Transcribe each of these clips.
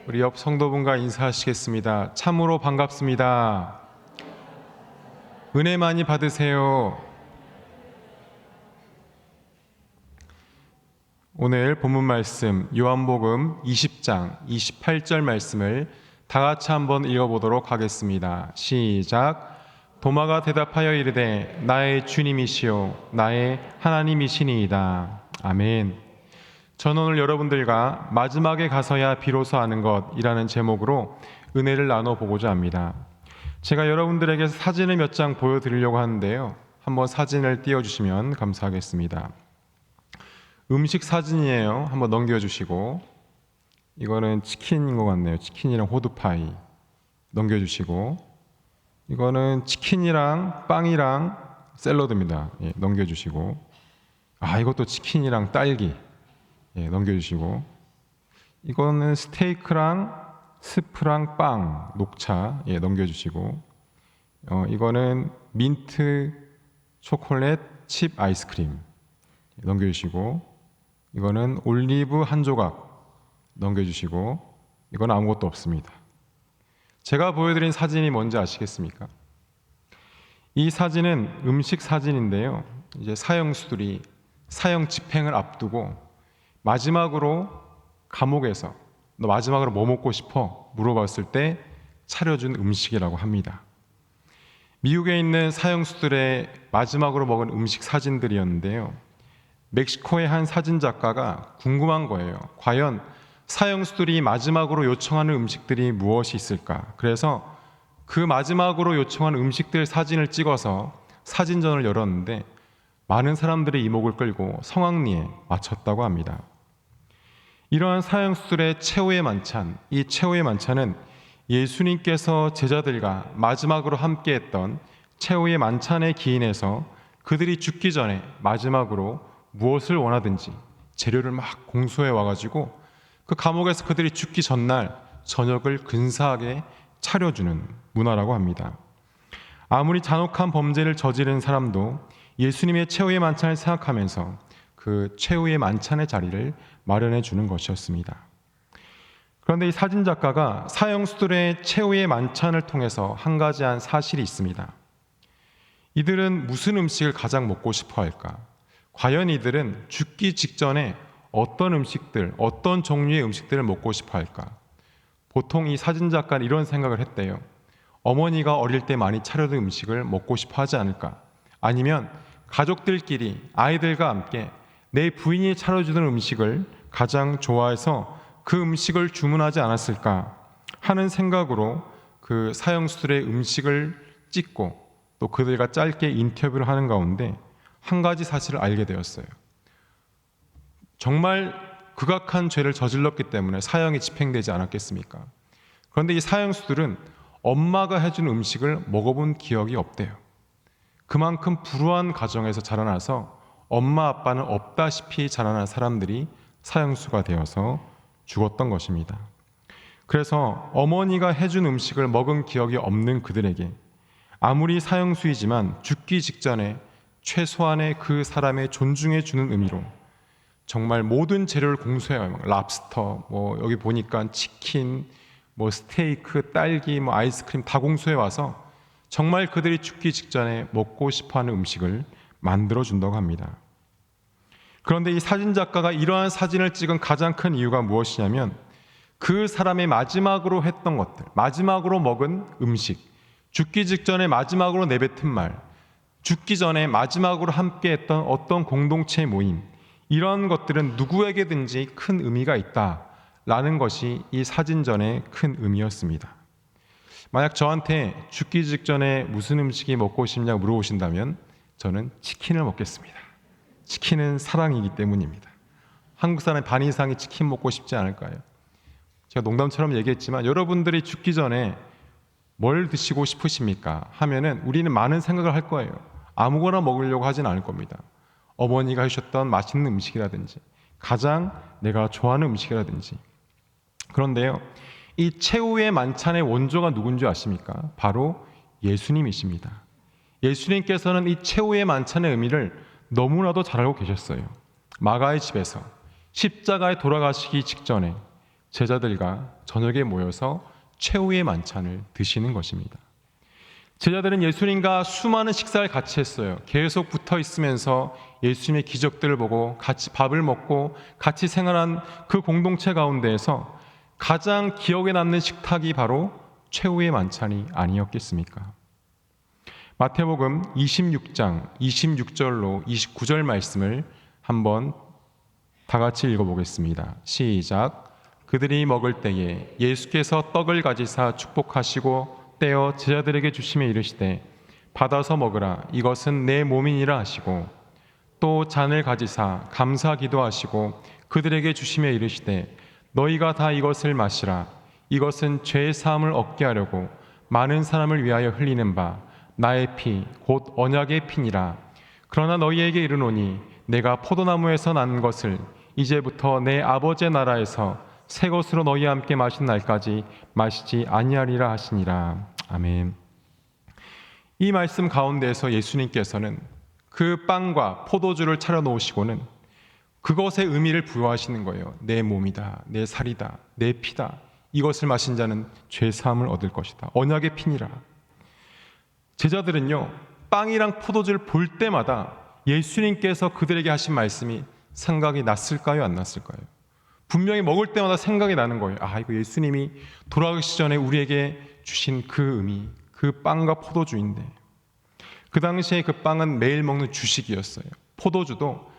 우리 옆 성도분과 인사하시겠습니다. 참으로 반갑습니다. 은혜 많이 받으세요. 오늘 본문 말씀 요한복음 20장 28절 말씀을 다 같이 한번 읽어보도록 하겠습니다. 시작. 도마가 대답하여 이르되 나의 주님이시요 나의 하나님이시니이다. 아멘. 저는 오늘 여러분들과 마지막에 가서야 비로소 아는 것이라는 제목으로 은혜를 나눠보고자 합니다. 제가 여러분들에게 사진을 몇 장 보여드리려고 하는데요. 한번 사진을 띄워주시면 감사하겠습니다. 음식 사진이에요. 한번 넘겨주시고, 이거는 치킨인 것 같네요. 치킨이랑 호두파이 넘겨주시고, 이거는 치킨이랑 빵이랑 샐러드입니다. 넘겨주시고, 이것도 치킨이랑 딸기 넘겨주시고, 이거는 스테이크랑 스프랑 빵 녹차 넘겨주시고, 이거는 민트 초콜릿 칩 아이스크림 넘겨주시고, 이거는 올리브 한 조각 넘겨주시고, 이건 아무것도 없습니다. 제가 보여드린 사진이 뭔지 아시겠습니까? 이 사진은 음식 사진인데요. 이제 사형수들이 사형 집행을 앞두고 마지막으로 감옥에서 너 마지막으로 뭐 먹고 싶어? 물어봤을 때 차려준 음식이라고 합니다. 미국에 있는 사형수들의 마지막으로 먹은 음식 사진들이었는데요. 멕시코의 한 사진작가가 궁금한 거예요. 과연 사형수들이 마지막으로 요청하는 음식들이 무엇이 있을까? 그래서 그 마지막으로 요청한 음식들 사진을 찍어서 사진전을 열었는데 많은 사람들의 이목을 끌고 성황리에 마쳤다고 합니다. 이러한 사형수들의 최후의 만찬, 이 최후의 만찬은 예수님께서 제자들과 마지막으로 함께했던 최후의 만찬에 기인해서 그들이 죽기 전에 마지막으로 무엇을 원하든지 재료를 막 공수해 와가지고 그 감옥에서 그들이 죽기 전날 저녁을 근사하게 차려주는 문화라고 합니다. 아무리 잔혹한 범죄를 저지른 사람도 예수님의 최후의 만찬을 생각하면서 그 최후의 만찬의 자리를 마련해 주는 것이었습니다. 그런데 이 사진작가가 사형수들의 최후의 만찬을 통해서 한 가지 한 사실이 있습니다. 이들은 무슨 음식을 가장 먹고 싶어 할까? 과연 이들은 죽기 직전에 어떤 음식들, 어떤 종류의 음식들을 먹고 싶어 할까? 보통 이 사진작가는 이런 생각을 했대요. 어머니가 어릴 때 많이 차려둔 음식을 먹고 싶어 하지 않을까? 아니면 가족들끼리 아이들과 함께 내 부인이 차려주는 음식을 가장 좋아해서 그 음식을 주문하지 않았을까 하는 생각으로 그 사형수들의 음식을 찍고 또 그들과 짧게 인터뷰를 하는 가운데 한 가지 사실을 알게 되었어요. 정말 극악한 죄를 저질렀기 때문에 사형이 집행되지 않았겠습니까? 그런데 이 사형수들은 엄마가 해준 음식을 먹어본 기억이 없대요. 그만큼 불우한 가정에서 자라나서 엄마 아빠는 없다시피 자라난 사람들이 사형수가 되어서 죽었던 것입니다. 그래서 어머니가 해준 음식을 먹은 기억이 없는 그들에게 아무리 사형수이지만 죽기 직전에 최소한의 그 사람의 존중해 주는 의미로 정말 모든 재료를 공수해요. 랍스터, 여기 보니까 치킨, 스테이크, 딸기, 아이스크림 다 공수해 와서 정말 그들이 죽기 직전에 먹고 싶어하는 음식을 만들어 준다고 합니다. 그런데 이 사진작가가 이러한 사진을 찍은 가장 큰 이유가 무엇이냐면 그 사람의 마지막으로 했던 것들, 마지막으로 먹은 음식, 죽기 직전에 마지막으로 내뱉은 말, 죽기 전에 마지막으로 함께했던 어떤 공동체 모임, 이런 것들은 누구에게든지 큰 의미가 있다라는 것이 이 사진전의 큰 의미였습니다. 만약 저한테 죽기 직전에 무슨 음식이 먹고 싶냐고 물어보신다면 저는 치킨을 먹겠습니다. 치킨은 사랑이기 때문입니다. 한국 사람의 반 이상이 치킨 먹고 싶지 않을까요? 제가 농담처럼 얘기했지만 여러분들이 죽기 전에 뭘 드시고 싶으십니까? 하면은 우리는 많은 생각을 할 거예요. 아무거나 먹으려고 하진 않을 겁니다. 어머니가 해주셨던 맛있는 음식이라든지 가장 내가 좋아하는 음식이라든지. 그런데요, 이 최후의 만찬의 원조가 누군지 아십니까? 바로 예수님이십니다. 예수님께서는 이 최후의 만찬의 의미를 너무나도 잘 알고 계셨어요. 마가의 집에서 십자가에 돌아가시기 직전에 제자들과 저녁에 모여서 최후의 만찬을 드시는 것입니다. 제자들은 예수님과 수많은 식사를 같이 했어요. 계속 붙어 있으면서 예수님의 기적들을 보고 같이 밥을 먹고 같이 생활한 그 공동체 가운데에서 가장 기억에 남는 식탁이 바로 최후의 만찬이 아니었겠습니까? 마태복음 26장 26절로 29절 말씀을 한번 다 같이 읽어보겠습니다. 시작. 그들이 먹을 때에 예수께서 떡을 가지사 축복하시고 떼어 제자들에게 주시며 이르시되 받아서 먹으라 이것은 내 몸이니라 하시고 또 잔을 가지사 감사 기도하시고 그들에게 주시며 이르시되 너희가 다 이것을 마시라 이것은 죄 사함을 얻게 하려고 많은 사람을 위하여 흘리는 바 나의 피 곧 언약의 피니라. 그러나 너희에게 이르노니 내가 포도나무에서 난 것을 이제부터 내 아버지의 나라에서 새 것으로 너희와 함께 마신 날까지 마시지 아니하리라 하시니라. 아멘. 이 말씀 가운데에서 예수님께서는 그 빵과 포도주를 차려 놓으시고는 그것의 의미를 부여하시는 거예요. 내 몸이다, 내 살이다, 내 피다. 이것을 마신 자는 죄 사함을 얻을 것이다. 언약의 피니라. 제자들은요, 빵이랑 포도주를 볼 때마다 예수님께서 그들에게 하신 말씀이 생각이 났을까요? 안 났을까요? 분명히 먹을 때마다 생각이 나는 거예요. 아, 이거 예수님이 돌아가시기 전에 우리에게 주신 그 의미, 그 빵과 포도주인데, 그 당시에 그 빵은 매일 먹는 주식이었어요. 포도주도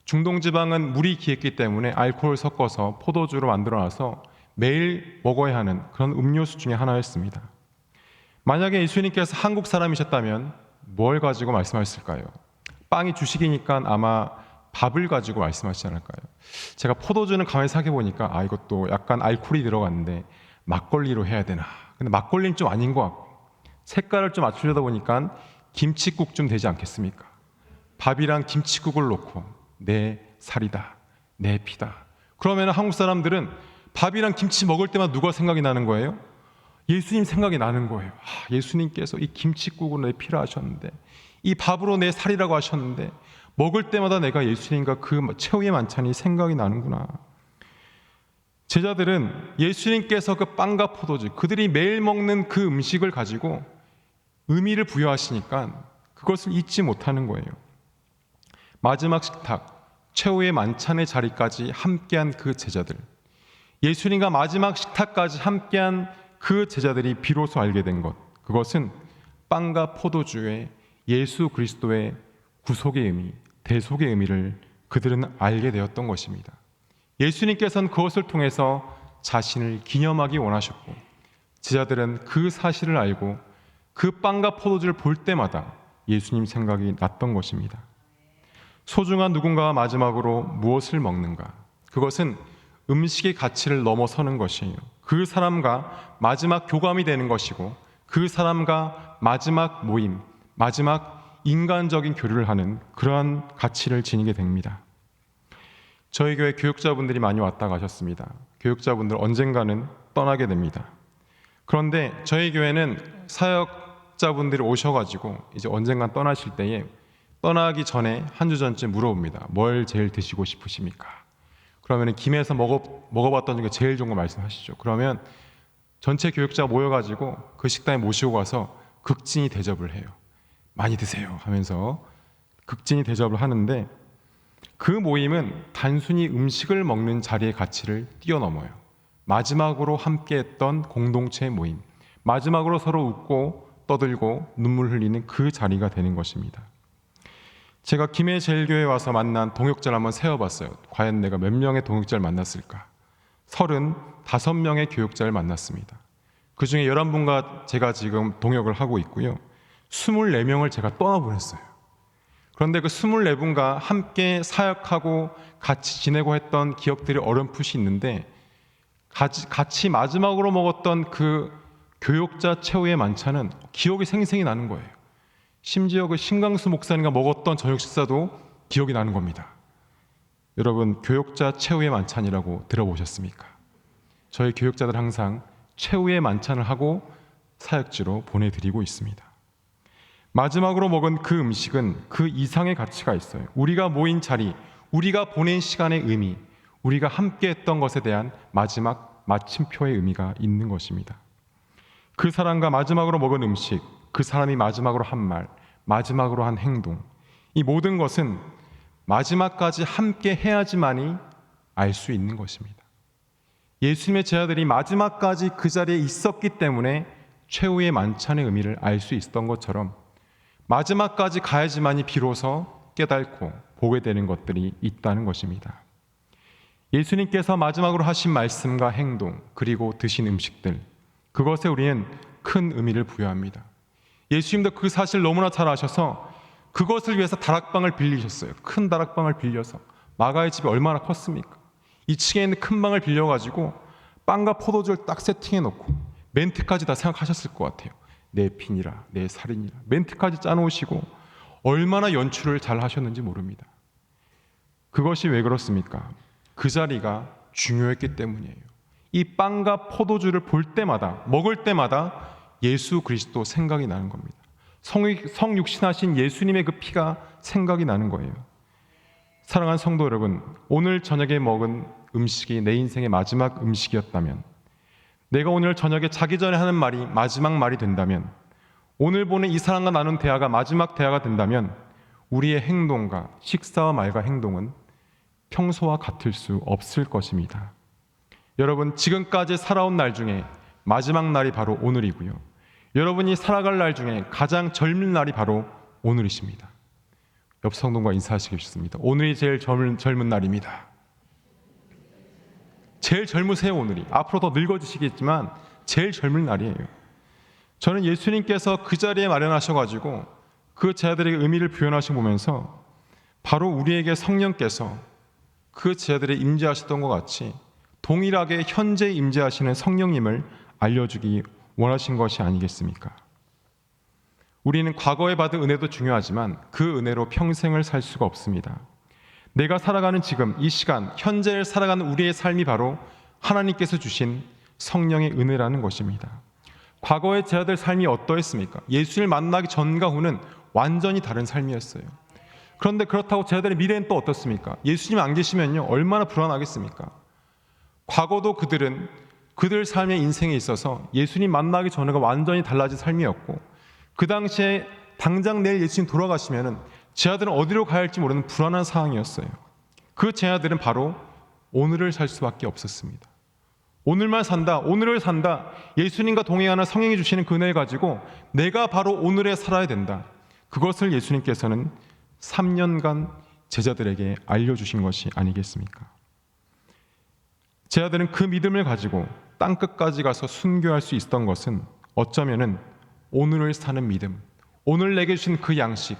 중동지방은 물이 귀했기 때문에 알코올을 섞어서 포도주로 만들어놔서 매일 먹어야 하는 그런 음료수 중에 하나였습니다. 만약에 예수님께서 한국 사람이셨다면 뭘 가지고 말씀하셨을까요? 빵이 주식이니까 아마 밥을 가지고 말씀하시지 않을까요? 제가 포도주는 가만히 생각해보니까 아, 이것도 약간 알코올이 들어갔는데 막걸리로 해야 되나? 근데 막걸리는 좀 아닌 것 같고 색깔을 좀 맞추려다 보니까 김칫국 좀 되지 않겠습니까? 밥이랑 김칫국을 놓고 내 살이다, 내 피다. 그러면 한국 사람들은 밥이랑 김치 먹을 때마다 누가 생각이 나는 거예요? 예수님 생각이 나는 거예요. 아, 예수님께서 이 김칫국으로 내 피라 하셨는데 이 밥으로 내 살이라고 하셨는데 먹을 때마다 내가 예수님과 그 최후의 만찬이 생각이 나는구나. 제자들은 예수님께서 그 빵과 포도주, 그들이 매일 먹는 그 음식을 가지고 의미를 부여하시니까 그것을 잊지 못하는 거예요. 마지막 식탁, 최후의 만찬의 자리까지 함께한 그 제자들, 예수님과 마지막 식탁까지 함께한 그 제자들이 비로소 알게 된 것, 그것은 빵과 포도주의 예수 그리스도의 구속의 의미, 대속의 의미를 그들은 알게 되었던 것입니다. 예수님께서는 그것을 통해서 자신을 기념하기 원하셨고 제자들은 그 사실을 알고 그 빵과 포도주를 볼 때마다 예수님 생각이 났던 것입니다. 소중한 누군가와 마지막으로 무엇을 먹는가? 그것은 음식의 가치를 넘어서는 것이에요. 그 사람과 마지막 교감이 되는 것이고 그 사람과 마지막 모임, 마지막 인간적인 교류를 하는 그러한 가치를 지니게 됩니다. 저희 교회 교육자분들이 많이 왔다 가셨습니다. 교육자분들 언젠가는 떠나게 됩니다. 그런데 저희 교회는 사역자분들이 오셔가지고 이제 언젠간 떠나실 때에 떠나기 전에 한 주 전쯤 물어봅니다. 뭘 제일 드시고 싶으십니까? 그러면 김에서 먹어봤던 중에 제일 좋은 거 말씀하시죠. 그러면 전체 교육자가 모여가지고 그 식당에 모시고 가서 극진히 대접을 해요. 많이 드세요 하면서 극진히 대접을 하는데 그 모임은 단순히 음식을 먹는 자리의 가치를 뛰어넘어요. 마지막으로 함께했던 공동체의 모임, 마지막으로 서로 웃고 떠들고 눈물 흘리는 그 자리가 되는 것입니다. 제가 김해제일교회에 와서 만난 동역자를 한번 세어봤어요. 과연 내가 몇 명의 동역자를 만났을까? 35명의 교역자를 만났습니다. 그 중에 11분과 제가 지금 동역을 하고 있고요. 24명을 제가 떠나보냈어요. 그런데 그 24분과 함께 사역하고 같이 지내고 했던 기억들이 어렴풋이 있는데 같이 마지막으로 먹었던 그 교역자 최후의 만찬은 기억이 생생히 나는 거예요. 심지어 그 신강수 목사님과 먹었던 저녁 식사도 기억이 나는 겁니다. 여러분, 교역자 최후의 만찬이라고 들어보셨습니까? 저희 교역자들 항상 최후의 만찬을 하고 사역지로 보내드리고 있습니다. 마지막으로 먹은 그 음식은 그 이상의 가치가 있어요. 우리가 모인 자리, 우리가 보낸 시간의 의미, 우리가 함께 했던 것에 대한 마지막 마침표의 의미가 있는 것입니다. 그 사람과 마지막으로 먹은 음식, 그 사람이 마지막으로 한 말, 마지막으로 한 행동, 이 모든 것은 마지막까지 함께 해야지만이 알 수 있는 것입니다. 예수님의 제자들이 마지막까지 그 자리에 있었기 때문에 최후의 만찬의 의미를 알 수 있었던 것처럼 마지막까지 가야지만이 비로소 깨닫고 보게 되는 것들이 있다는 것입니다. 예수님께서 마지막으로 하신 말씀과 행동, 그리고 드신 음식들, 그것에 우리는 큰 의미를 부여합니다. 예수님도 그 사실 너무나 잘 아셔서 그것을 위해서 다락방을 빌리셨어요. 큰 다락방을 빌려서. 마가의 집이 얼마나 컸습니까? 2층에 있는 큰 방을 빌려가지고 빵과 포도주를 딱 세팅해 놓고 멘트까지 다 생각하셨을 것 같아요. 내 핀이라, 내 살인이라, 멘트까지 짜놓으시고 얼마나 연출을 잘 하셨는지 모릅니다. 그것이 왜 그렇습니까? 그 자리가 중요했기 때문이에요. 이 빵과 포도주를 볼 때마다, 먹을 때마다 예수 그리스도 생각이 나는 겁니다. 성육신하신 예수님의 그 피가 생각이 나는 거예요. 사랑하는 성도 여러분, 오늘 저녁에 먹은 음식이 내 인생의 마지막 음식이었다면, 내가 오늘 저녁에 자기 전에 하는 말이 마지막 말이 된다면, 오늘 보는 이 사람과 나눈 대화가 마지막 대화가 된다면, 우리의 행동과 식사와 말과 행동은 평소와 같을 수 없을 것입니다. 여러분, 지금까지 살아온 날 중에 마지막 날이 바로 오늘이고요. 여러분이 살아갈 날 중에 가장 젊은 날이 바로 오늘이십니다. 옆 성도과 인사하시겠습니다. 오늘이 제일 젊은 날입니다. 제일 젊으세요, 오늘이. 앞으로 더 늙어지시겠지만 제일 젊은 날이에요. 저는 예수님께서 그 자리에 마련하셔가지고 그 제자들에게 의미를 표현하시 보면서 바로 우리에게 성령께서 그 제자들에 임재하셨던 것 같이 동일하게 현재 임재하시는 성령님을 알려주기 원하신 것이 아니겠습니까? 우리는 과거에 받은 은혜도 중요하지만 그 은혜로 평생을 살 수가 없습니다. 내가 살아가는 지금 이 시간 현재를 살아가는 우리의 삶이 바로 하나님께서 주신 성령의 은혜라는 것입니다. 과거의 제자들 삶이 어떠했습니까? 예수를 만나기 전과 후는 완전히 다른 삶이었어요. 그런데 그렇다고 제자들의 미래는 또 어떻습니까? 예수님 안 계시면요 얼마나 불안하겠습니까? 과거도 그들 삶의 인생에 있어서 예수님 만나기 전과 완전히 달라진 삶이었고, 그 당시에 당장 내일 예수님 돌아가시면은 제자들은 어디로 가야 할지 모르는 불안한 상황이었어요. 그 제자들은 바로 오늘을 살 수밖에 없었습니다. 오늘만 산다, 오늘을 산다, 예수님과 동행하는 성령이 주시는 그 은혜를 가지고 내가 바로 오늘에 살아야 된다. 그것을 예수님께서는 3년간 제자들에게 알려주신 것이 아니겠습니까? 제자들은 그 믿음을 가지고 땅끝까지 가서 순교할 수 있었던 것은 어쩌면은 오늘을 사는 믿음, 오늘 내게 주신 그 양식,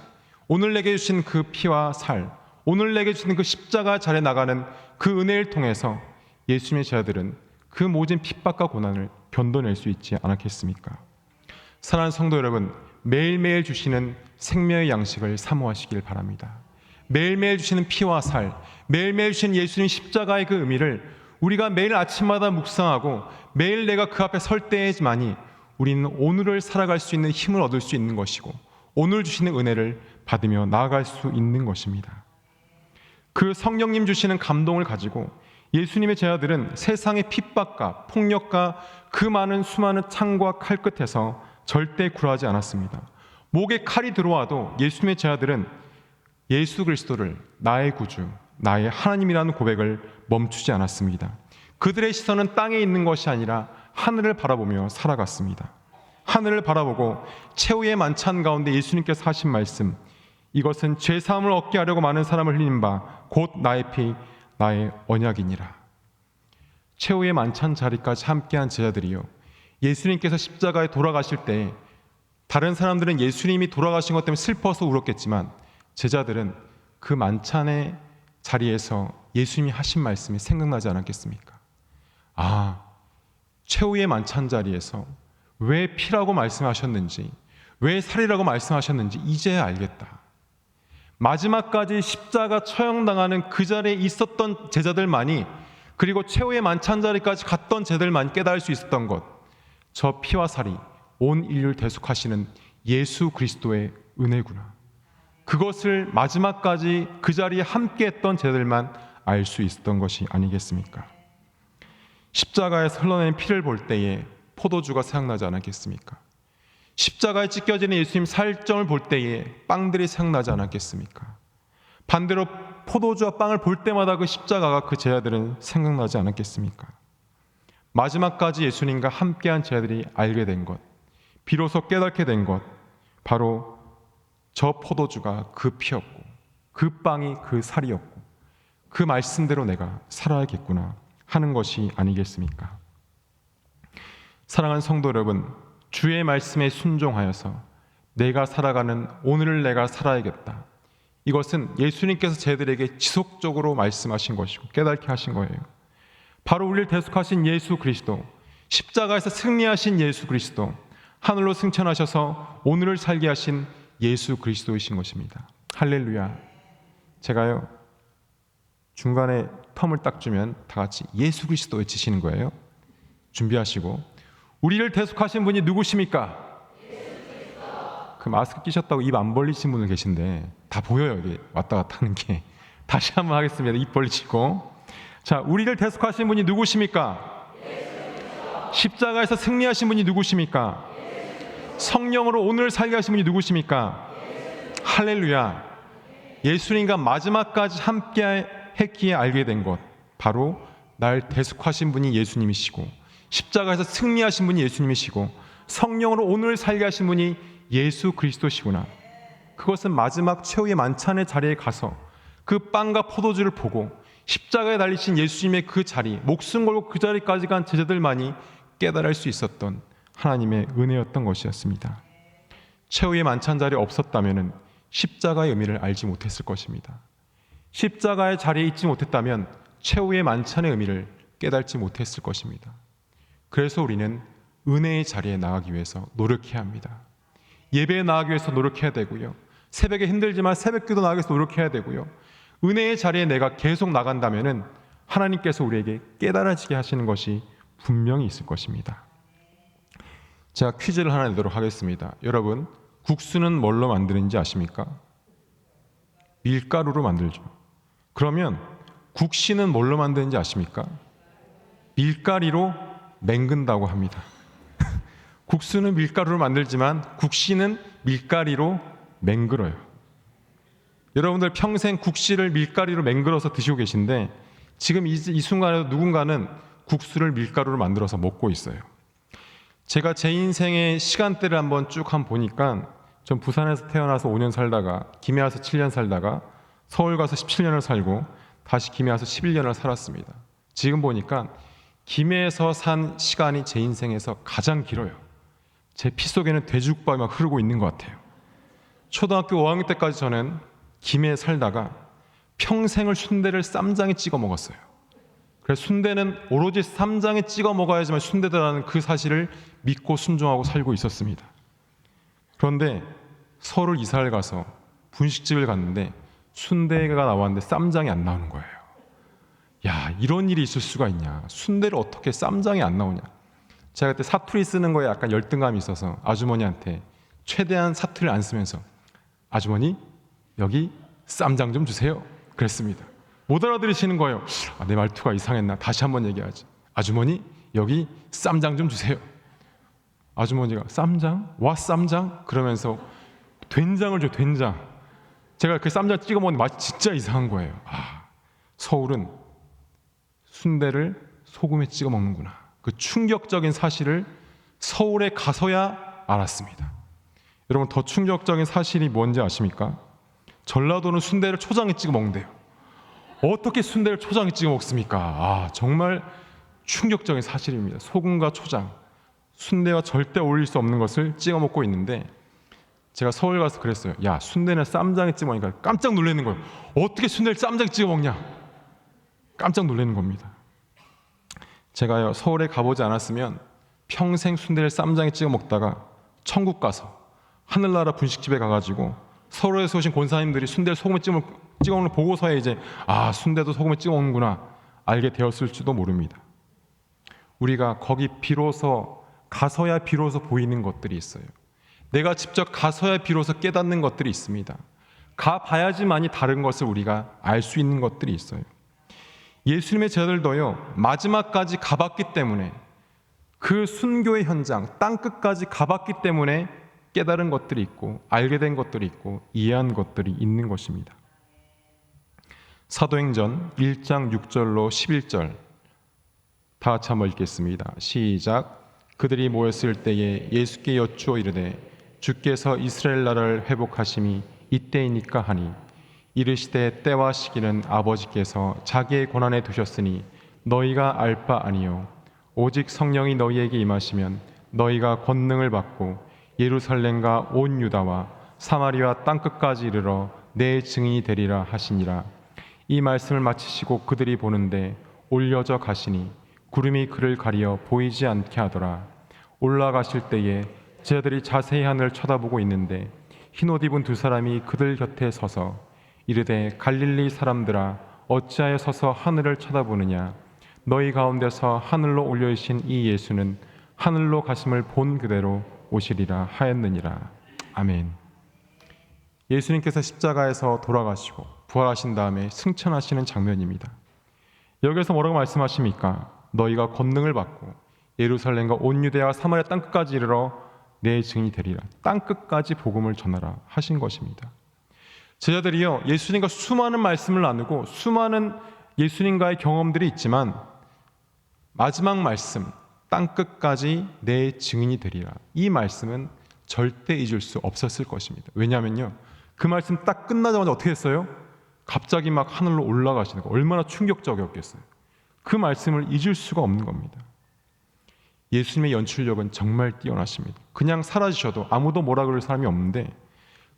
오늘 내게 주신 그 피와 살, 오늘 내게 주신 그 십자가 잘해 나가는 그 은혜를 통해서 예수님의 제자들은 그 모든 핍박과 고난을 견뎌낼 수 있지 않았겠습니까? 사랑하는 성도 여러분, 매일매일 주시는 생명의 양식을 사모하시길 바랍니다. 매일매일 주시는 피와 살, 매일매일 주시는 예수님 십자가의 그 의미를 우리가 매일 아침마다 묵상하고 매일 내가 그 앞에 설 때에만이 우리는 오늘을 살아갈 수 있는 힘을 얻을 수 있는 것이고 오늘 주시는 은혜를 받으며 나아갈 수 있는 것입니다. 그 성령님 주시는 감동을 가지고 예수님의 제자들은 세상의 핍박과 폭력과 그 많은 수많은 창과 칼 끝에서 절대 굴하지 않았습니다. 목에 칼이 들어와도 예수님의 제자들은 예수 그리스도를 나의 구주, 나의 하나님이라는 고백을 멈추지 않았습니다. 그들의 시선은 땅에 있는 것이 아니라 하늘을 바라보며 살아갔습니다. 하늘을 바라보고 최후의 만찬 가운데 예수님께서 하신 말씀, 이것은 죄사함을 얻게 하려고 많은 사람을 흘린 바 곧 나의 피, 나의 언약이니라. 최후의 만찬 자리까지 함께한 제자들이요, 예수님께서 십자가에 돌아가실 때 다른 사람들은 예수님이 돌아가신 것 때문에 슬퍼서 울었겠지만 제자들은 그 만찬의 자리에서 예수님이 하신 말씀이 생각나지 않았겠습니까? 아, 최후의 만찬 자리에서 왜 피라고 말씀하셨는지, 왜 살이라고 말씀하셨는지 이제야 알겠다. 마지막까지 십자가 처형당하는 그 자리에 있었던 제자들만이, 그리고 최후의 만찬 자리까지 갔던 제자들만 깨달을 수 있었던 것, 저 피와 살이 온 인류를 대속하시는 예수 그리스도의 은혜구나. 그것을 마지막까지 그 자리에 함께했던 제자들만 알 수 있었던 것이 아니겠습니까? 십자가에서 흘러내린 피를 볼 때에 포도주가 생각나지 않았겠습니까? 십자가에 찢겨지는 예수님 살점을 볼 때에 빵들이 생각나지 않았겠습니까? 반대로 포도주와 빵을 볼 때마다 그 십자가가 그 제자들은 생각나지 않았겠습니까? 마지막까지 예수님과 함께한 제자들이 알게 된 것, 비로소 깨닫게 된 것, 바로 저 포도주가 그 피였고 그 빵이 그 살이었고 그 말씀대로 내가 살아야겠구나 하는 것이 아니겠습니까? 사랑하는 성도 여러분, 주의 말씀에 순종하여서 내가 살아가는 오늘을 내가 살아야겠다. 이것은 예수님께서 제들에게 지속적으로 말씀하신 것이고 깨닫게 하신 거예요. 바로 우리를 대속하신 예수 그리스도, 십자가에서 승리하신 예수 그리스도, 하늘로 승천하셔서 오늘을 살게 하신 예수 그리스도이신 것입니다. 할렐루야. 제가요 중간에 텀을 딱 주면 다 같이 예수 그리스도 외치시는 거예요. 준비하시고, 우리를 대속하신 분이 누구십니까? 그 마스크 끼셨다고 입 안 벌리신 분들 계신데 다 보여요. 여기 왔다 갔다 하는 게. 다시 한번 하겠습니다. 입 벌리시고. 자, 우리를 대속하신 분이 누구십니까? 십자가에서 승리하신 분이 누구십니까? 성령으로 오늘 살게 하신 분이 누구십니까? 할렐루야. 예수님과 마지막까지 함께 했기에 알게 된 것, 바로 날 대속하신 분이 예수님이시고 십자가에서 승리하신 분이 예수님이시고 성령으로 오늘 살게 하신 분이 예수 그리스도시구나. 그것은 마지막 최후의 만찬의 자리에 가서 그 빵과 포도주를 보고 십자가에 달리신 예수님의 그 자리, 목숨 걸고 그 자리까지 간 제자들만이 깨달을 수 있었던 하나님의 은혜였던 것이었습니다. 최후의 만찬 자리에 없었다면 십자가의 의미를 알지 못했을 것입니다. 십자가의 자리에 있지 못했다면 최후의 만찬의 의미를 깨닫지 못했을 것입니다. 그래서 우리는 은혜의 자리에 나가기 위해서 노력해야 합니다. 예배에 나가기 위해서 노력해야 되고요. 새벽에 힘들지만 새벽기도 나가기 위해서 노력해야 되고요. 은혜의 자리에 내가 계속 나간다면 하나님께서 우리에게 깨달아지게 하시는 것이 분명히 있을 것입니다. 제가 퀴즈를 하나 내도록 하겠습니다. 여러분, 국수는 뭘로 만드는지 아십니까? 밀가루로 만들죠. 그러면 국시는 뭘로 만드는지 아십니까? 밀가루로 맹근다고 합니다. 국수는 밀가루로 만들지만 국시는 밀가루로 맹글어요. 여러분들 평생 국시를 밀가루로 맹글어서 드시고 계신데 지금 이 순간에도 누군가는 국수를 밀가루로 만들어서 먹고 있어요. 제가 제 인생의 시간대를 한번 쭉 보니까 전 부산에서 태어나서 5년 살다가 김해 와서 7년 살다가 서울 가서 17년을 살고 다시 김해 와서 11년을 살았습니다. 지금 보니까 김해에서 산 시간이 제 인생에서 가장 길어요. 제 피 속에는 돼지국밥이 막 흐르고 있는 것 같아요. 초등학교 5학년 때까지 저는 김해에 살다가 평생을 순대를 쌈장에 찍어 먹었어요. 그래서 순대는 오로지 쌈장에 찍어 먹어야지만 순대다라는 그 사실을 믿고 순종하고 살고 있었습니다. 그런데 서울 이사를 가서 분식집을 갔는데 순대가 나왔는데 쌈장이 안 나오는 거예요. 야, 이런 일이 있을 수가 있냐. 순대를 어떻게 쌈장이 안 나오냐. 제가 그때 사투리 쓰는 거에 약간 열등감이 있어서 아주머니한테 최대한 사투리를 안 쓰면서 아주머니 여기 쌈장 좀 주세요 그랬습니다. 못 알아들으시는 거예요. 내 말투가 이상했나. 다시 한번 얘기하지. 아주머니 여기 쌈장 좀 주세요. 아주머니가 쌈장? 와 쌈장? 그러면서 된장을 줘. 된장. 제가 그 쌈장 찍어 먹는데 맛이 진짜 이상한 거예요. 서울은 순대를 소금에 찍어 먹는구나. 그 충격적인 사실을 서울에 가서야 알았습니다. 여러분, 더 충격적인 사실이 뭔지 아십니까? 전라도는 순대를 초장에 찍어 먹는데요. 어떻게 순대를 초장에 찍어 먹습니까? 정말 충격적인 사실입니다. 소금과 초장, 순대와 절대 어울릴 수 없는 것을 찍어 먹고 있는데 제가 서울 가서 그랬어요. 야, 순대는 쌈장에 찍어 먹으니까 깜짝 놀라는 거예요. 어떻게 순대를 쌈장에 찍어 먹냐? 깜짝 놀라는 겁니다. 제가요 서울에 가보지 않았으면 평생 순대를 쌈장에 찍어 먹다가 천국 가서 하늘나라 분식집에 가가지고 서울에서 오신 권사님들이 순대를 소금에 찍어 먹는 보고서에 이제 순대도 소금에 찍어 먹는구나 알게 되었을지도 모릅니다. 우리가 거기 비로소 가서야 비로소 보이는 것들이 있어요. 내가 직접 가서야 비로소 깨닫는 것들이 있습니다. 가봐야지만이 다른 것을 우리가 알 수 있는 것들이 있어요. 예수님의 제자들도요, 마지막까지 가봤기 때문에, 그 순교의 현장, 땅끝까지 가봤기 때문에 깨달은 것들이 있고, 알게 된 것들이 있고, 이해한 것들이 있는 것입니다. 사도행전 1장 6절로 11절 다 같이 한번 읽겠습니다. 시작. 그들이 모였을 때에 예수께 여쭈어 이르되 주께서 이스라엘 나라를 회복하심이 이때이니까 하니, 이르시되 때와 시기는 아버지께서 자기의 권한에 두셨으니 너희가 알 바 아니요 오직 성령이 너희에게 임하시면 너희가 권능을 받고 예루살렘과 온 유다와 사마리아 땅끝까지 이르러 내 증인이 되리라 하시니라. 이 말씀을 마치시고 그들이 보는데 올려져 가시니 구름이 그를 가리어 보이지 않게 하더라. 올라가실 때에 제자들이 자세히 하늘을 쳐다보고 있는데 흰옷 입은 두 사람이 그들 곁에 서서 이르되 갈릴리 사람들아 어찌하여 서서 하늘을 쳐다보느냐. 너희 가운데서 하늘로 올려주신 이 예수는 하늘로 가심을 본 그대로 오시리라 하였느니라. 아멘. 예수님께서 십자가에서 돌아가시고 부활하신 다음에 승천하시는 장면입니다. 여기서 뭐라고 말씀하십니까? 너희가 권능을 받고 예루살렘과 온 유대와 사마리아 땅끝까지 이르러 내 증인이 되리라. 땅끝까지 복음을 전하라 하신 것입니다. 제자들이요, 예수님과 수많은 말씀을 나누고 수많은 예수님과의 경험들이 있지만 마지막 말씀, 땅끝까지 내 증인이 되리라, 이 말씀은 절대 잊을 수 없었을 것입니다. 왜냐하면요, 그 말씀 딱 끝나자마자 어떻게 했어요? 갑자기 막 하늘로 올라가시는 거, 얼마나 충격적이었겠어요. 그 말씀을 잊을 수가 없는 겁니다. 예수님의 연출력은 정말 뛰어나십니다. 그냥 사라지셔도 아무도 뭐라 그럴 사람이 없는데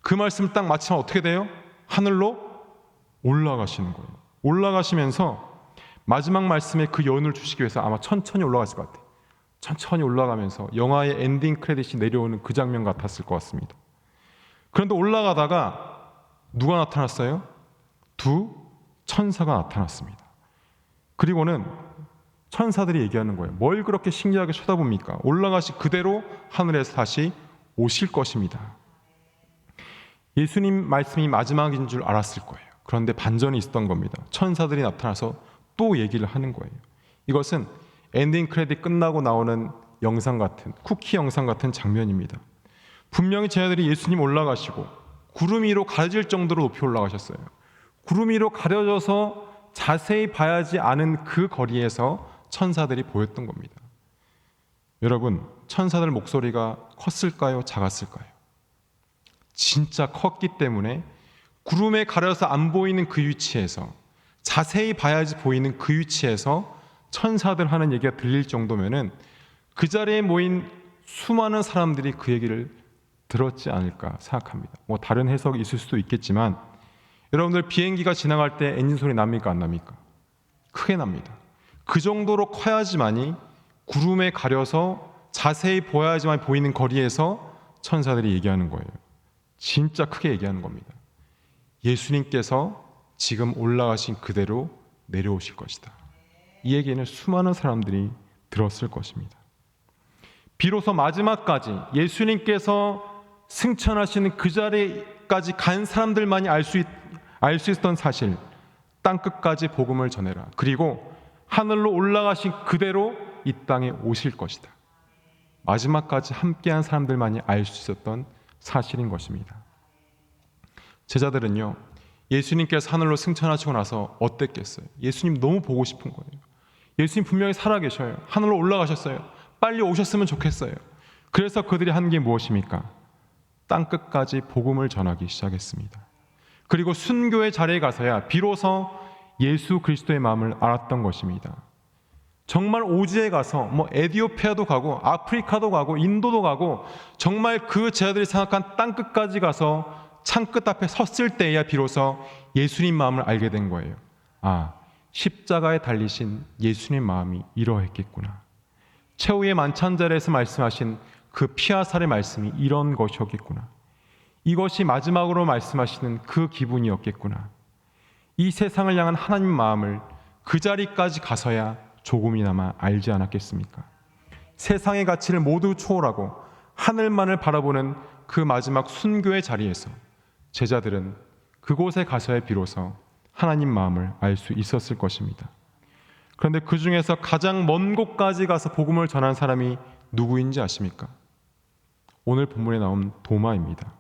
그 말씀 딱 마치면 어떻게 돼요? 하늘로 올라가시는 거예요. 올라가시면서 마지막 말씀에 그 여운을 주시기 위해서 아마 천천히 올라갔을 것 같아요. 천천히 올라가면서 영화의 엔딩 크레딧이 내려오는 그 장면 같았을 것 같습니다. 그런데 올라가다가 누가 나타났어요? 두 천사가 나타났습니다. 그리고는 천사들이 얘기하는 거예요. 뭘 그렇게 신기하게 쳐다봅니까? 올라가시 그대로 하늘에서 다시 오실 것입니다. 예수님 말씀이 마지막인 줄 알았을 거예요. 그런데 반전이 있었던 겁니다. 천사들이 나타나서 또 얘기를 하는 거예요. 이것은 엔딩 크레딧 끝나고 나오는 영상 같은, 쿠키 영상 같은 장면입니다. 분명히 제자들이 예수님 올라가시고 구름 위로 가려질 정도로 높이 올라가셨어요. 구름 위로 가려져서 자세히 봐야지 않은 그 거리에서 천사들이 보였던 겁니다. 여러분, 천사들 목소리가 컸을까요? 작았을까요? 진짜 컸기 때문에 구름에 가려서 안 보이는 그 위치에서, 자세히 봐야지 보이는 그 위치에서 천사들 하는 얘기가 들릴 정도면은 그 자리에 모인 수많은 사람들이 그 얘기를 들었지 않을까 생각합니다. 뭐 다른 해석이 있을 수도 있겠지만, 여러분들 비행기가 지나갈 때 엔진 소리 납니까? 안 납니까? 크게 납니다. 그 정도로 커야지만이 구름에 가려서 자세히 보여야지만 보이는 거리에서 천사들이 얘기하는 거예요. 진짜 크게 얘기하는 겁니다. 예수님께서 지금 올라가신 그대로 내려오실 것이다. 이 얘기는 수많은 사람들이 들었을 것입니다. 비로소 마지막까지 예수님께서 승천하시는 그 자리까지 간 사람들만이 알 수 있었던 사실, 땅끝까지 복음을 전해라. 그리고 하늘로 올라가신 그대로 이 땅에 오실 것이다. 마지막까지 함께한 사람들만이 알 수 있었던 사실인 것입니다. 제자들은요, 예수님께서 하늘로 승천하시고 나서 어땠겠어요? 예수님 너무 보고 싶은 거예요. 예수님 분명히 살아계셔요. 하늘로 올라가셨어요. 빨리 오셨으면 좋겠어요. 그래서 그들이 한 게 무엇입니까? 땅끝까지 복음을 전하기 시작했습니다. 그리고 순교의 자리에 가서야 비로소 예수 그리스도의 마음을 알았던 것입니다. 정말 오지에 가서 에디오피아도 가고 아프리카도 가고 인도도 가고 정말 그 제자들이 생각한 땅끝까지 가서 창끝 앞에 섰을 때야 비로소 예수님 마음을 알게 된 거예요. 아, 십자가에 달리신 예수님 마음이 이러했겠구나. 최후의 만찬자리에서 말씀하신 그 피와 살의 말씀이 이런 것이었겠구나. 이것이 마지막으로 말씀하시는 그 기분이었겠구나. 이 세상을 향한 하나님 마음을 그 자리까지 가서야 조금이나마 알지 않았겠습니까? 세상의 가치를 모두 초월하고 하늘만을 바라보는 그 마지막 순교의 자리에서 제자들은 그곳에 가서야 비로소 하나님 마음을 알 수 있었을 것입니다. 그런데 그 중에서 가장 먼 곳까지 가서 복음을 전한 사람이 누구인지 아십니까? 오늘 본문에 나온 도마입니다.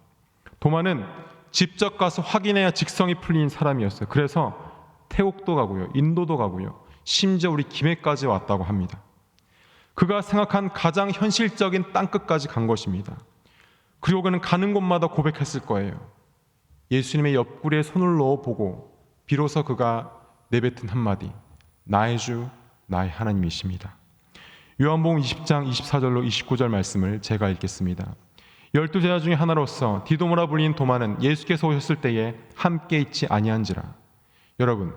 도마는 직접 가서 확인해야 직성이 풀린 사람이었어요. 그래서 태국도 가고요, 인도도 가고요, 심지어 우리 김해까지 왔다고 합니다. 그가 생각한 가장 현실적인 땅끝까지 간 것입니다. 그리고 그는 가는 곳마다 고백했을 거예요. 예수님의 옆구리에 손을 넣어보고 비로소 그가 내뱉은 한마디, 나의 주, 나의 하나님이십니다. 요한복음 20장 24절로 29절 말씀을 제가 읽겠습니다. 12제자 중에 하나로서 디도모라 불린 도마는 예수께서 오셨을 때에 함께 있지 아니한지라. 여러분,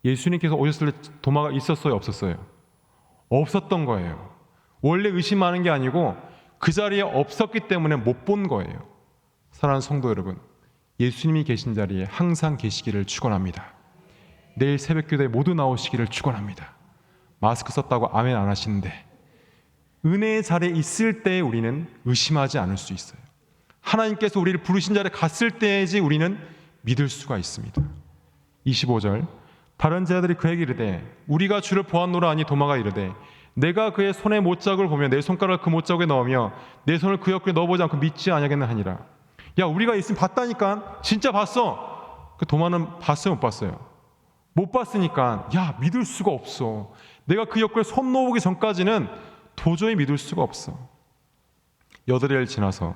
예수님께서 오셨을 때 도마가 있었어요, 없었어요? 없었던 거예요. 원래 의심하는 게 아니고 그 자리에 없었기 때문에 못 본 거예요. 사랑하는 성도 여러분, 예수님이 계신 자리에 항상 계시기를 축원합니다. 내일 새벽기도에 모두 나오시기를 축원합니다. 마스크 썼다고 아멘 안 하시는데 은혜의 자리에 있을 때 우리는 의심하지 않을 수 있어요. 하나님께서 우리를 부르신 자리에 갔을 때지 우리는 믿을 수가 있습니다. 25절, 다른 제자들이 그에게 이르되 우리가 주를 보았노라 하니 도마가 이르되 내가 그의 손의 못자국을 보며 내 손가락을 그 못자국에 넣으며 내 손을 그 옆구리에 넣어보지 않고 믿지 아니하겠나 하니라. 야, 우리가 있으면 봤다니까. 진짜 봤어. 그 도마는 봤어요, 못 봤어요? 못 봤으니까 야, 믿을 수가 없어. 내가 그 옆구리에 손 넣어보기 전까지는 도저히 믿을 수가 없어. 8일 지나서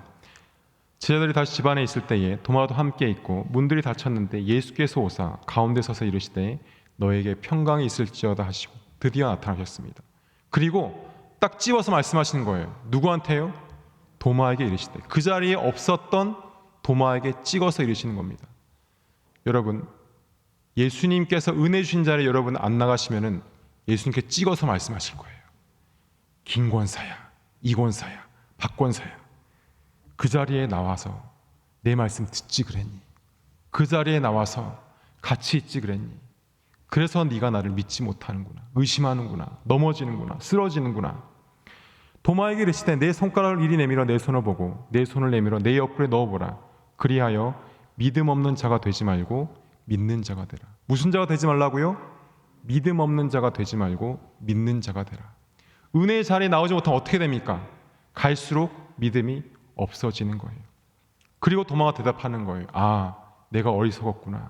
제자들이 다시 집안에 있을 때에 도마도 함께 있고 문들이 닫혔는데 예수께서 오사 가운데 서서 이르시되 너에게 평강이 있을지어다 하시고 드디어 나타나셨습니다. 그리고 딱 집어서 말씀하시는 거예요. 누구한테요? 도마에게 이르시되, 그 자리에 없었던 도마에게 찍어서 이르시는 겁니다. 여러분, 예수님께서 은혜 주신 자리에 여러분 안 나가시면은 예수님께 찍어서 말씀하실 거예요. 김권사야, 이권사야, 박권사야, 그 자리에 나와서 내 말씀 듣지 그랬니? 그 자리에 나와서 같이 있지 그랬니? 그래서 네가 나를 믿지 못하는구나, 의심하는구나, 넘어지는구나, 쓰러지는구나. 도마에게 이르시되 내 손가락을 이리 내밀어 내 손을 보고 내 손을 내밀어 내 옆구리에 넣어보라. 그리하여 믿음 없는 자가 되지 말고 믿는 자가 되라. 무슨 자가 되지 말라고요? 믿음 없는 자가 되지 말고 믿는 자가 되라. 은혜의 자리에 나오지 못하면 어떻게 됩니까? 갈수록 믿음이 없어지는 거예요. 그리고 도마가 대답하는 거예요. 아, 내가 어리석었구나.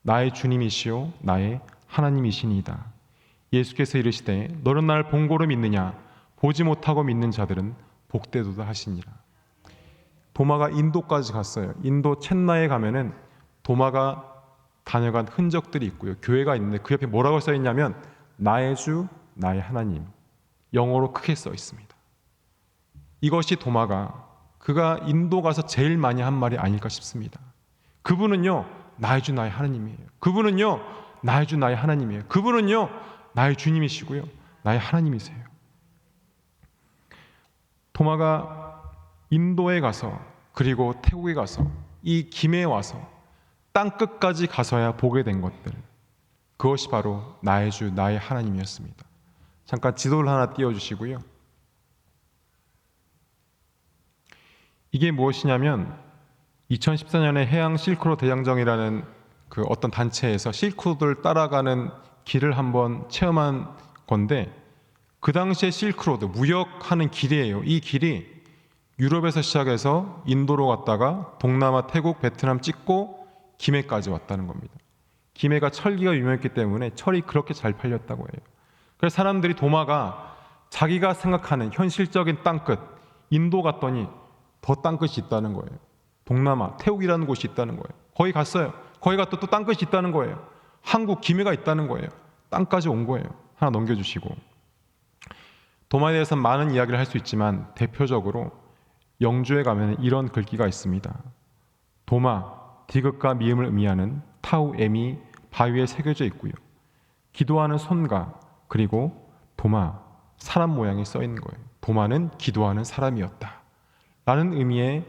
나의 주님이시요 나의 하나님이시니이다. 예수께서 이르시되 너는 나를 본고로 믿느냐? 보지 못하고 믿는 자들은 복되도다 하시니라. 도마가 인도까지 갔어요. 인도 첸나이에 가면은 도마가 다녀간 흔적들이 있고요. 교회가 있는데 그 옆에 뭐라고 써 있냐면 나의 주, 나의 하나님. 영어로 크게 써 있습니다. 이것이 도마가 그가 인도 가서 제일 많이 한 말이 아닐까 싶습니다. 그분은요, 나의 주, 나의 하나님이에요. 그분은요, 나의 주, 나의 하나님이에요. 그분은요, 나의 주님이시고요, 나의 하나님이세요. 도마가 인도에 가서 그리고 태국에 가서 이 김해에 와서 땅끝까지 가서야 보게 된 것들, 그것이 바로 나의 주, 나의 하나님이었습니다. 잠깐 지도를 하나 띄워주시고요. 이게 무엇이냐면 2014년에 해양 실크로드 대장정이라는 그 어떤 단체에서 실크로드를 따라가는 길을 한번 체험한 건데, 그 당시에 실크로드, 무역하는 길이에요. 이 길이 유럽에서 시작해서 인도로 갔다가 동남아, 태국, 베트남 찍고 김해까지 왔다는 겁니다. 김해가 철기가 유명했기 때문에 철이 그렇게 잘 팔렸다고 해요. 그래서 사람들이 도마가 자기가 생각하는 현실적인 땅끝, 인도 갔더니 더 땅끝이 있다는 거예요. 동남아, 태국이라는 곳이 있다는 거예요. 거기 갔어요. 거기 갔다 또 땅끝이 있다는 거예요. 한국, 김해가 있다는 거예요. 땅까지 온 거예요. 하나 넘겨주시고. 도마에 대해서는 많은 이야기를 할 수 있지만 대표적으로 영주에 가면 이런 글귀가 있습니다. 도마, 디귿과 미음을 의미하는 타우 M이 바위에 새겨져 있고요. 기도하는 손과 그리고 도마, 사람 모양이 써 있는 거예요. 도마는 기도하는 사람이었다 라는 의미의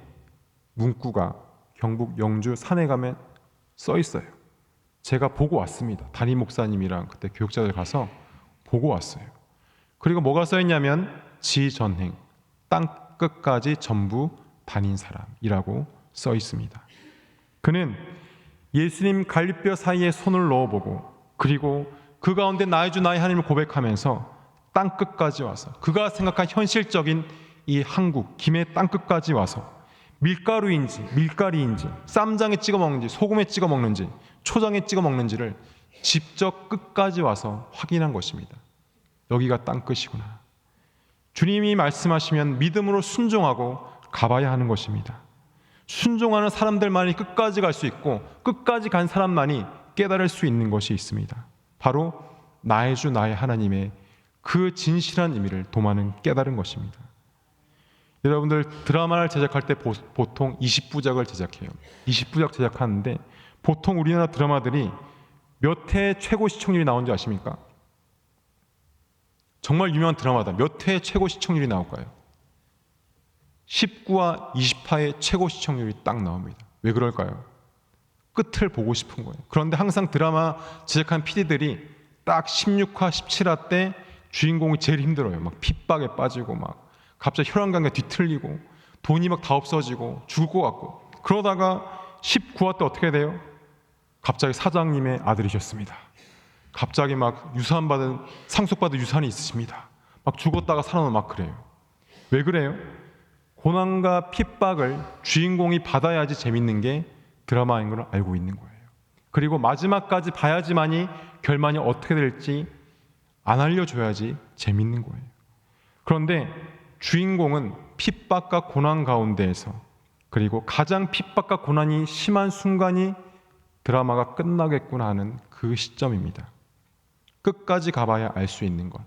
문구가 경북 영주 산에 가면 써 있어요. 제가 보고 왔습니다. 담임 목사님이랑 그때 교육자들 가서 보고 왔어요. 그리고 뭐가 써 있냐면 지전행, 땅 끝까지 전부 다닌 사람이라고 써 있습니다. 그는 예수님 갈비뼈 사이에 손을 넣어보고 그리고 그 그 가운데 나의 주 나의 하나님을 고백하면서 땅 끝까지 와서 그가 생각한 현실적인 이 한국 김해 땅 끝까지 와서 밀가루인지 밀가리인지 쌈장에 찍어 먹는지 소금에 찍어 먹는지 초장에 찍어 먹는지를 직접 끝까지 와서 확인한 것입니다. 여기가 땅 끝이구나. 주님이 말씀하시면 믿음으로 순종하고 가봐야 하는 것입니다. 순종하는 사람들만이 끝까지 갈 수 있고 끝까지 간 사람만이 깨달을 수 있는 것이 있습니다. 바로 나의 주 나의 하나님의 그 진실한 의미를 도마는 깨달은 것입니다. 여러분들 드라마를 제작할 때 보통 20부작을 제작해요. 20부작 제작하는데 보통 우리나라 드라마들이 몇 회 최고 시청률이 나오는지 아십니까? 정말 유명한 드라마다 몇 회 최고 시청률이 나올까요? 19화, 20화의 최고 시청률이 딱 나옵니다. 왜 그럴까요? 끝을 보고 싶은 거예요. 그런데 항상 드라마 제작한 PD들이 딱 16화, 17화 때 주인공이 제일 힘들어요. 막 핍박에 빠지고 막 갑자기 혈안관계 뒤틀리고 돈이 막 다 없어지고 죽을 것 같고 그러다가 19화 때 어떻게 돼요? 갑자기 사장님의 아들이셨습니다. 갑자기 막 유산받은 상속받은 유산이 있으십니다. 막 죽었다가 살아나 막 그래요. 왜 그래요? 고난과 핍박을 주인공이 받아야지 재밌는 게 드라마인 걸 알고 있는 거예요. 그리고 마지막까지 봐야지만이 결말이 어떻게 될지 안 알려줘야지 재밌는 거예요. 그런데 주인공은 핍박과 고난 가운데에서 그리고 가장 핍박과 고난이 심한 순간이 드라마가 끝나겠구나 하는 그 시점입니다. 끝까지 가봐야 알 수 있는 것.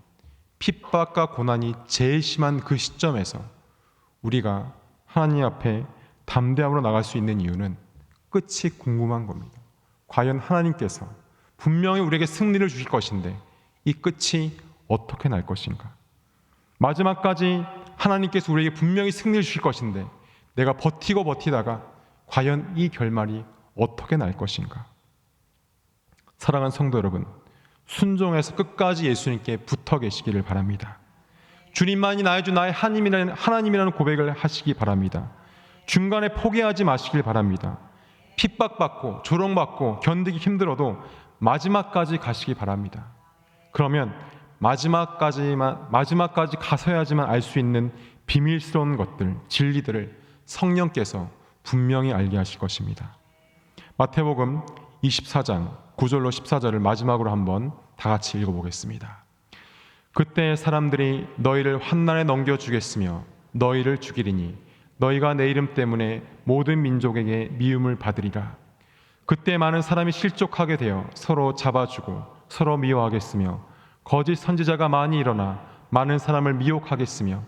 핍박과 고난이 제일 심한 그 시점에서 우리가 하나님 앞에 담대함으로 나갈 수 있는 이유는 끝이 궁금한 겁니다. 과연 하나님께서 분명히 우리에게 승리를 주실 것인데 이 끝이 어떻게 날 것인가? 마지막까지 하나님께서 우리에게 분명히 승리를 주실 것인데 내가 버티다가 과연 이 결말이 어떻게 날 것인가? 사랑하는 성도 여러분, 순종해서 끝까지 예수님께 붙어 계시기를 바랍니다. 주님만이 나의 주 나의 하나님이라는 고백을 하시기 바랍니다. 중간에 포기하지 마시길 바랍니다. 핍박받고 조롱받고 견디기 힘들어도 마지막까지 가시기 바랍니다. 그러면 마지막까지 가서야지만 알 수 있는 비밀스러운 것들, 진리들을 성령께서 분명히 알게 하실 것입니다. 마태복음 24장 9절로 14절을 마지막으로 한번 다 같이 읽어보겠습니다. 그때 사람들이 너희를 환난에 넘겨주겠으며 너희를 죽이리니 너희가 내 이름 때문에 모든 민족에게 미움을 받으리라. 그때 많은 사람이 실족하게 되어 서로 잡아주고 서로 미워하겠으며 거짓 선지자가 많이 일어나 많은 사람을 미혹하겠으며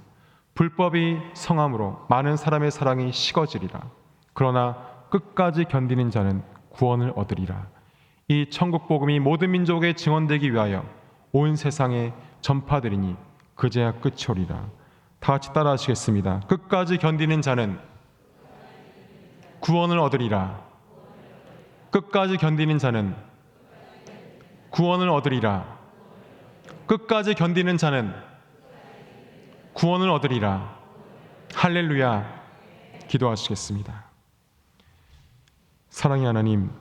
불법이 성함으로 많은 사람의 사랑이 식어지리라. 그러나 끝까지 견디는 자는 구원을 얻으리라. 이 천국 복음이 모든 민족에 증언되기 위하여 온 세상에 전파되리니 그제야 끝이 오리라. 다 같이 따라 하시겠습니다. 끝까지 견디는 자는 구원을 얻으리라. 끝까지 견디는 자는 구원을 얻으리라. 끝까지 견디는 자는 구원을 얻으리라. 할렐루야. 기도하시겠습니다. 사랑의 하나님,